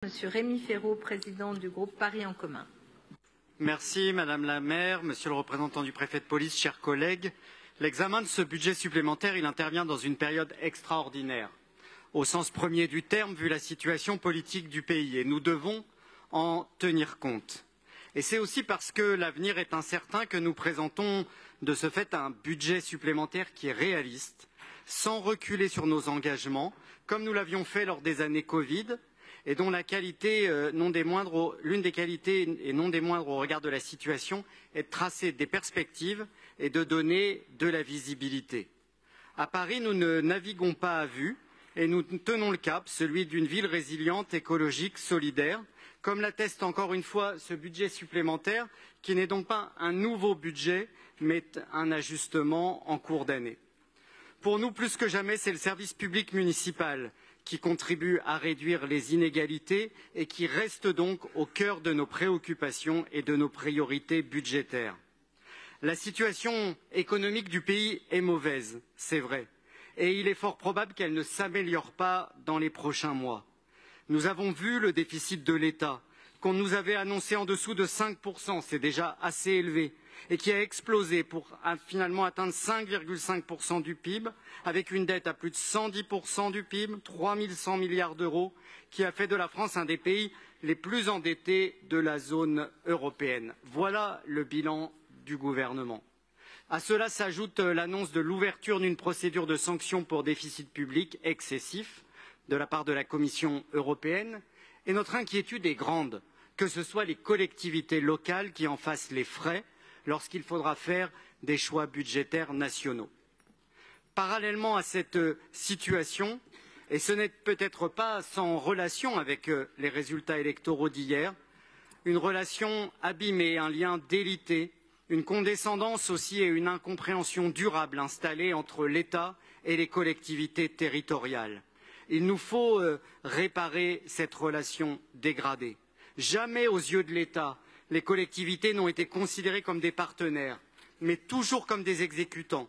Monsieur Rémi Féraud, président du groupe Paris en commun. Merci Madame la maire, Monsieur le représentant du préfet de police, chers collègues. L'examen de ce budget supplémentaire, il intervient dans une période extraordinaire, au sens premier du terme, vu la situation politique du pays, et nous devons en tenir compte. Et c'est aussi parce que l'avenir est incertain que nous présentons de ce fait un budget supplémentaire qui est réaliste, sans reculer sur nos engagements, comme nous l'avions fait lors des années Covid, et dont la qualité, l'une des qualités et non des moindres au regard de la situation, est de tracer des perspectives et de donner de la visibilité. À Paris, nous ne naviguons pas à vue et nous tenons le cap, celui d'une ville résiliente, écologique, solidaire, comme l'atteste encore une fois ce budget supplémentaire, qui n'est donc pas un nouveau budget, mais un ajustement en cours d'année. Pour nous, plus que jamais, c'est le service public municipal qui contribue à réduire les inégalités et qui reste donc au cœur de nos préoccupations et de nos priorités budgétaires. La situation économique du pays est mauvaise, c'est vrai, et il est fort probable qu'elle ne s'améliore pas dans les prochains mois. Nous avons vu le déficit de l'État, qu'on nous avait annoncé en dessous de 5%, c'est déjà assez élevé, et qui a explosé pour finalement atteindre 5,5% du PIB, avec une dette à plus de 110% du PIB, 3 100 milliards d'euros, qui a fait de la France un des pays les plus endettés de la zone européenne. Voilà le bilan du gouvernement. À cela s'ajoute l'annonce de l'ouverture d'une procédure de sanctions pour déficit public excessif de la part de la Commission européenne, et notre inquiétude est grande, que ce soit les collectivités locales qui en fassent les frais lorsqu'il faudra faire des choix budgétaires nationaux. Parallèlement à cette situation, et ce n'est peut-être pas sans relation avec les résultats électoraux d'hier, une relation abîmée, un lien délité, une condescendance aussi et une incompréhension durable installée entre l'État et les collectivités territoriales. Il nous faut réparer cette relation dégradée. Jamais aux yeux de l'État, les collectivités n'ont été considérées comme des partenaires, mais toujours comme des exécutants,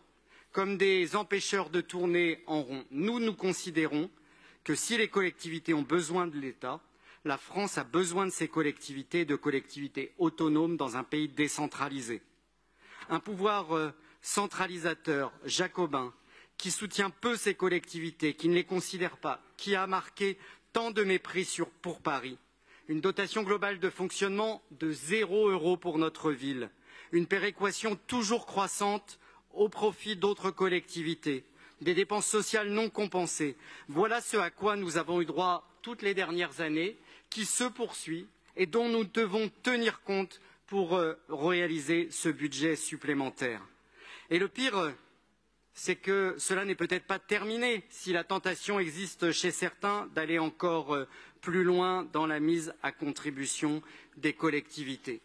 comme des empêcheurs de tourner en rond. Nous considérons que si les collectivités ont besoin de l'État, la France a besoin de ces collectivités, de collectivités autonomes dans un pays décentralisé. Un pouvoir centralisateur, jacobin, qui soutient peu ces collectivités, qui ne les considère pas, qui a marqué tant de mépris pour Paris. Une dotation globale de fonctionnement de 0 € pour notre ville, une péréquation toujours croissante au profit d'autres collectivités, des dépenses sociales non compensées. Voilà ce à quoi nous avons eu droit toutes les dernières années, qui se poursuit et dont nous devons tenir compte pour réaliser ce budget supplémentaire. Et le pire, c'est que cela n'est peut-être pas terminé si la tentation existe chez certains d'aller encore plus loin dans la mise à contribution des collectivités.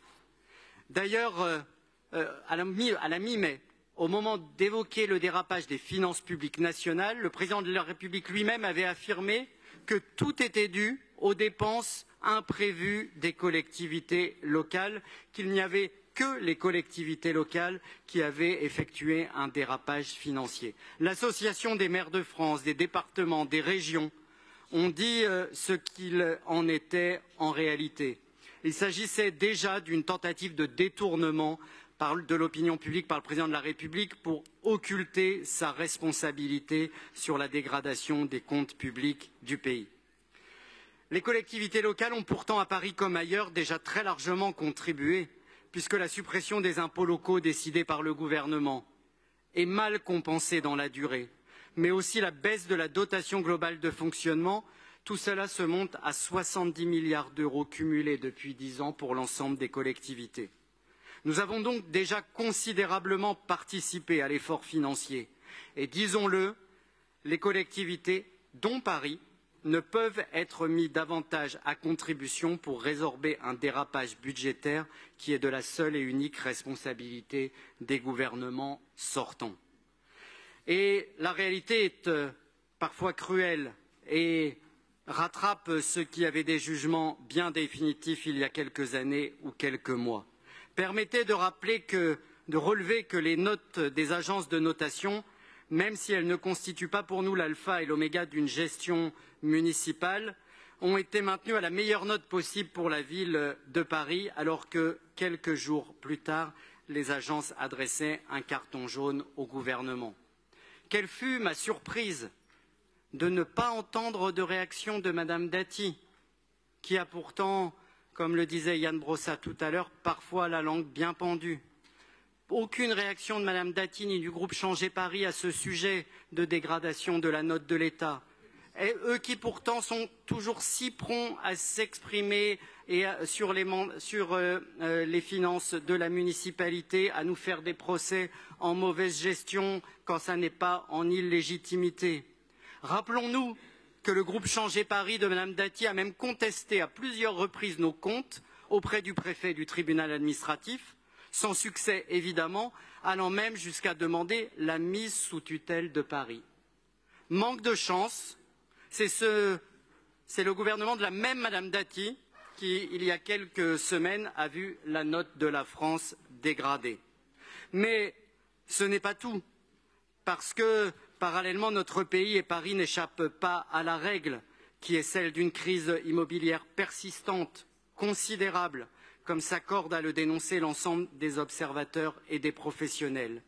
D'ailleurs, à la mi-mai, au moment d'évoquer le dérapage des finances publiques nationales, le président de la République lui-même avait affirmé que tout était dû aux dépenses imprévues des collectivités locales, qu'il n'y avait que les collectivités locales qui avaient effectué un dérapage financier. L'Association des maires de France, des départements, des régions ont dit ce qu'il en était en réalité. Il s'agissait déjà d'une tentative de détournement de l'opinion publique par le président de la République pour occulter sa responsabilité sur la dégradation des comptes publics du pays. Les collectivités locales ont pourtant à Paris comme ailleurs déjà très largement contribué, puisque la suppression des impôts locaux décidée par le gouvernement est mal compensée dans la durée, mais aussi la baisse de la dotation globale de fonctionnement, tout cela se monte à 70 milliards d'euros cumulés depuis 10 ans pour l'ensemble des collectivités. Nous avons donc déjà considérablement participé à l'effort financier et disons-le, les collectivités, dont Paris, ne peuvent être mis davantage à contribution pour résorber un dérapage budgétaire qui est de la seule et unique responsabilité des gouvernements sortants. Et la réalité est parfois cruelle et rattrape ceux qui avaient des jugements bien définitifs il y a quelques années ou quelques mois. Permettez de relever que les notes des agences de notation, même si elles ne constituent pas pour nous l'alpha et l'oméga d'une gestion municipale, ont été maintenus à la meilleure note possible pour la ville de Paris, alors que quelques jours plus tard, les agences adressaient un carton jaune au gouvernement. Quelle fut ma surprise de ne pas entendre de réaction de Madame Dati, qui a pourtant, comme le disait Yann Brossat tout à l'heure, parfois la langue bien pendue. Aucune réaction de Madame Dati ni du groupe Changer Paris à ce sujet de dégradation de la note de l'État. Et eux qui pourtant sont toujours si prompts à s'exprimer sur les finances de la municipalité, à nous faire des procès en mauvaise gestion quand ça n'est pas en illégitimité. Rappelons-nous que le groupe Changer Paris de Madame Dati a même contesté à plusieurs reprises nos comptes auprès du préfet du tribunal administratif, sans succès évidemment, allant même jusqu'à demander la mise sous tutelle de Paris. Manque de chance, c'est le gouvernement de la même Madame Dati qui, il y a quelques semaines, a vu la note de la France dégradée. Mais ce n'est pas tout, parce que parallèlement, notre pays et Paris n'échappent pas à la règle, qui est celle d'une crise immobilière persistante, considérable, comme s'accorde à le dénoncer l'ensemble des observateurs et des professionnels.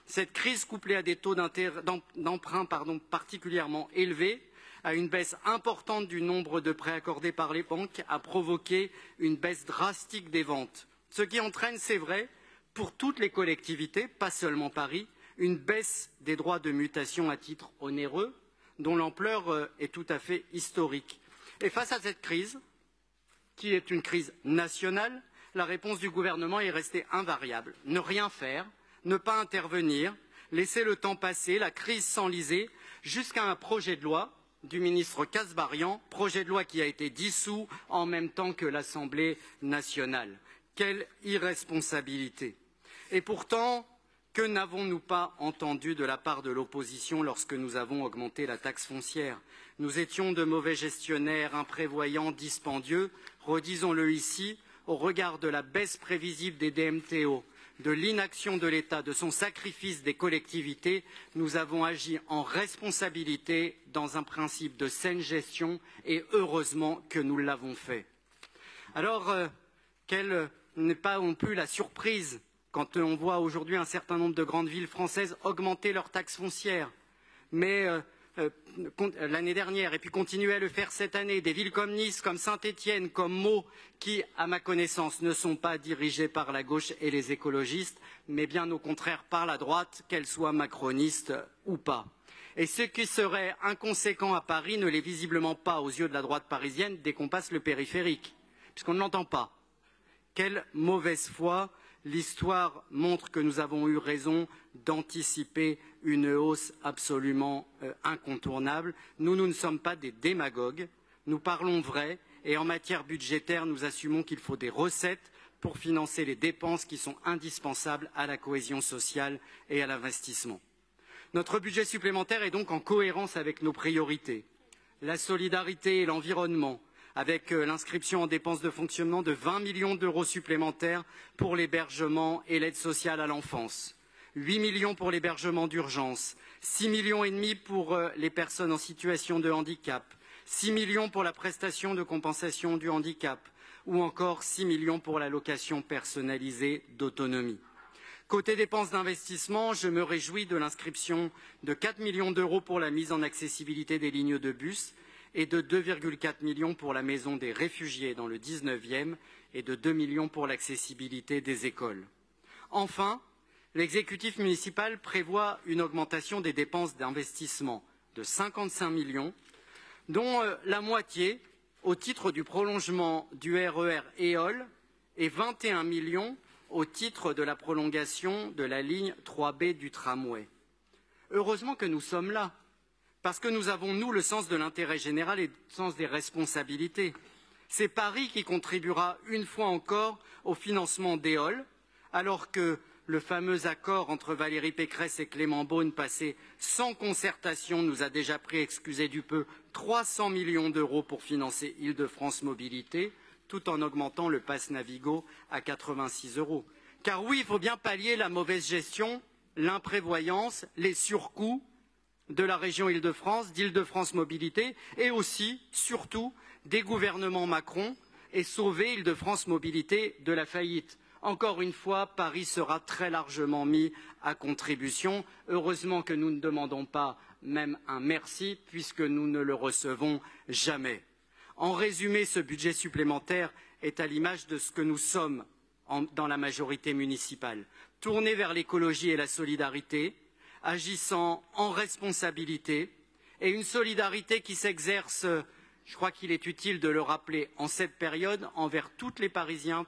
Cette crise, couplée à des taux d'emprunt particulièrement élevés, à une baisse importante du nombre de prêts accordés par les banques, a provoqué une baisse drastique des ventes. Ce qui entraîne, c'est vrai, pour toutes les collectivités, pas seulement Paris, une baisse des droits de mutation à titre onéreux, dont l'ampleur est tout à fait historique. Et face à cette crise, qui est une crise nationale, la réponse du gouvernement est restée invariable. Ne rien faire, ne pas intervenir, laisser le temps passer, la crise s'enliser, jusqu'à un projet de loi du ministre Kasbarian, projet de loi qui a été dissous en même temps que l'Assemblée nationale. Quelle irresponsabilité! Et pourtant, que n'avons-nous pas entendu de la part de l'opposition lorsque nous avons augmenté la taxe foncière? Nous étions de mauvais gestionnaires, imprévoyants, dispendieux. Redisons-le ici, au regard de la baisse prévisible des DMTO, de l'inaction de l'État, de son sacrifice des collectivités, nous avons agi en responsabilité dans un principe de saine gestion et heureusement que nous l'avons fait. Alors, quelle n'est pas non plus la surprise quand on voit aujourd'hui un certain nombre de grandes villes françaises augmenter leurs taxes foncières, mais l'année dernière, et puis continuer à le faire cette année, des villes comme Nice, comme Saint-Étienne, comme Meaux, qui, à ma connaissance, ne sont pas dirigées par la gauche et les écologistes, mais bien au contraire par la droite, qu'elle soit macroniste ou pas. Et ce qui serait inconséquent à Paris ne l'est visiblement pas aux yeux de la droite parisienne dès qu'on passe le périphérique, puisqu'on ne l'entend pas. Quelle mauvaise foi! L'histoire montre que nous avons eu raison d'anticiper une hausse absolument incontournable. Nous ne sommes pas des démagogues, nous parlons vrai et en matière budgétaire, nous assumons qu'il faut des recettes pour financer les dépenses qui sont indispensables à la cohésion sociale et à l'investissement. Notre budget supplémentaire est donc en cohérence avec nos priorités, la solidarité et l'environnement, avec l'inscription en dépenses de fonctionnement de 20 millions d'euros supplémentaires pour l'hébergement et l'aide sociale à l'enfance, 8 millions pour l'hébergement d'urgence, 6,5 millions pour les personnes en situation de handicap, 6 millions pour la prestation de compensation du handicap ou encore 6 millions pour l'allocation personnalisée d'autonomie. Côté dépenses d'investissement, je me réjouis de l'inscription de 4 millions d'euros pour la mise en accessibilité des lignes de bus et de 2,4 millions pour la maison des réfugiés dans le 19e et de 2 millions pour l'accessibilité des écoles. Enfin, l'exécutif municipal prévoit une augmentation des dépenses d'investissement de 55 millions, dont la moitié au titre du prolongement du RER Éole et 21 millions au titre de la prolongation de la ligne 3B du tramway. Heureusement que nous sommes là, parce que nous avons, nous, le sens de l'intérêt général et le sens des responsabilités. C'est Paris qui contribuera une fois encore au financement d'Éole, alors que le fameux accord entre Valérie Pécresse et Clément Beaune, passé sans concertation, nous a déjà pris, excusez du peu, 300 millions d'euros pour financer Île-de-France Mobilité, tout en augmentant le pass Navigo à 86 €. Car oui, il faut bien pallier la mauvaise gestion, l'imprévoyance, les surcoûts de la région Île-de-France, d'Île-de-France Mobilité, et aussi, surtout, des gouvernements Macron et sauver Île-de-France Mobilités de la faillite. Encore une fois, Paris sera très largement mis à contribution. Heureusement que nous ne demandons pas même un merci, puisque nous ne le recevons jamais. En résumé, ce budget supplémentaire est à l'image de ce que nous sommes dans la majorité municipale, tournés vers l'écologie et la solidarité, agissant en responsabilité, et une solidarité qui s'exerce, je crois qu'il est utile de le rappeler en cette période, envers tous les Parisiens,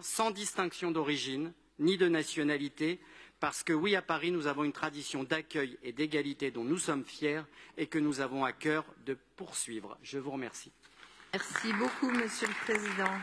sans distinction d'origine ni de nationalité, parce que oui, à Paris, nous avons une tradition d'accueil et d'égalité dont nous sommes fiers et que nous avons à cœur de poursuivre. Je vous remercie. Merci beaucoup, Monsieur le Président.